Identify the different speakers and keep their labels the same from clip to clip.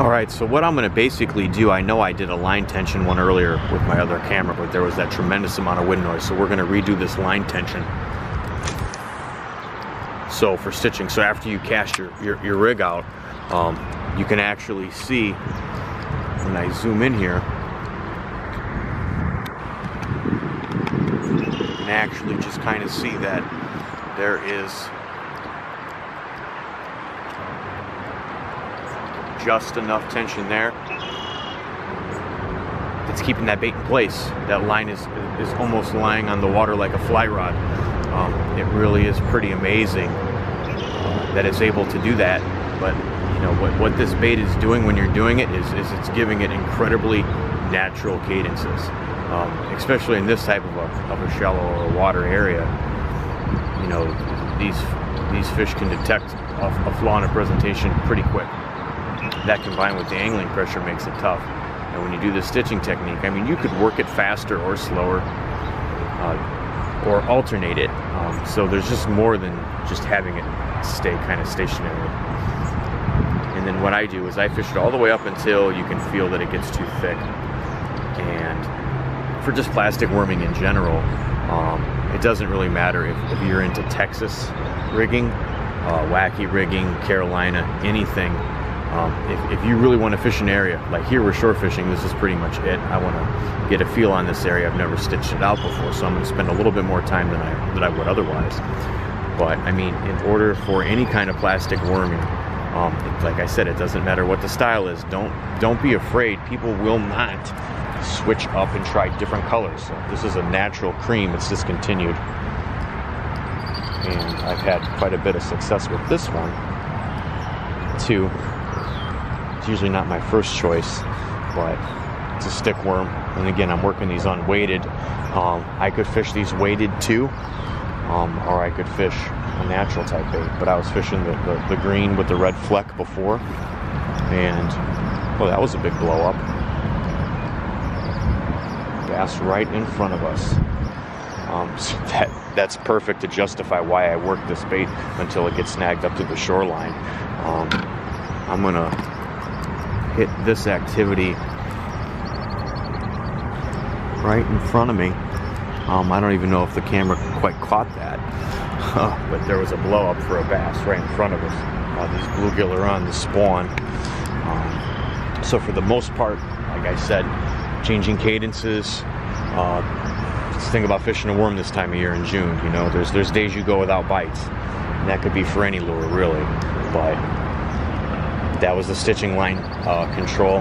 Speaker 1: Alright, so what I'm going to basically do, I know I did a line tension one earlier with my other camera, but there was that tremendous amount of wind noise, so we're going to redo this line tension. So for stitching, so after you cast your rig out, you can actually see, when I zoom in here, you can actually just kind of see that there is just enough tension there that's keeping that bait in place. That line is almost lying on the water like a fly rod. It really is pretty amazing that it's able to do that. But you know what this bait is doing when you're doing it is it's giving it incredibly natural cadences, especially in this type of a shallow or water area. You know, these fish can detect a flaw in a presentation pretty quick. That combined with the angling pressure makes it tough. And when you do the stitching technique, I mean, you could work it faster or slower, or alternate it. So there's just more than just having it stay kind of stationary. And then what I do is I fish it all the way up until you can feel that it gets too thick. And for just plastic worming in general, it doesn't really matter if you're into Texas rigging, wacky rigging, Carolina, anything. If you really want to fish an area, like here we're shore fishing, this is pretty much it. I want to get a feel on this area. I've never stitched it out before, so I'm going to spend a little bit more time than I would otherwise. But I mean, in order for any kind of plastic worming, like I said, it doesn't matter what the style is. Don't be afraid. People will not switch up and try different colors. So this is a natural cream. It's discontinued, and I've had quite a bit of success with this one too. It's usually not my first choice, but it's a stick worm. And again, I'm working these unweighted. I could fish these weighted too, or I could fish a natural type bait. But I was fishing the green with the red fleck before, and well, that was a big blow up. Bass right in front of us. So that's perfect to justify why I work this bait until it gets snagged up to the shoreline. I'm gonna hit this activity right in front of me. I don't even know if the camera quite caught that, but there was a blow up for a bass right in front of us. These bluegill are on the spawn. So for the most part, like I said, changing cadences. Just think about fishing a worm this time of year in June. You know, there's days you go without bites, and that could be for any lure really. But that was the stitching line control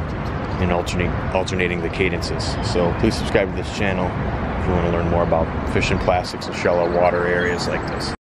Speaker 1: and alternating the cadences. So please subscribe to this channel if you want to learn more about fishing plastics in shallow water areas like this.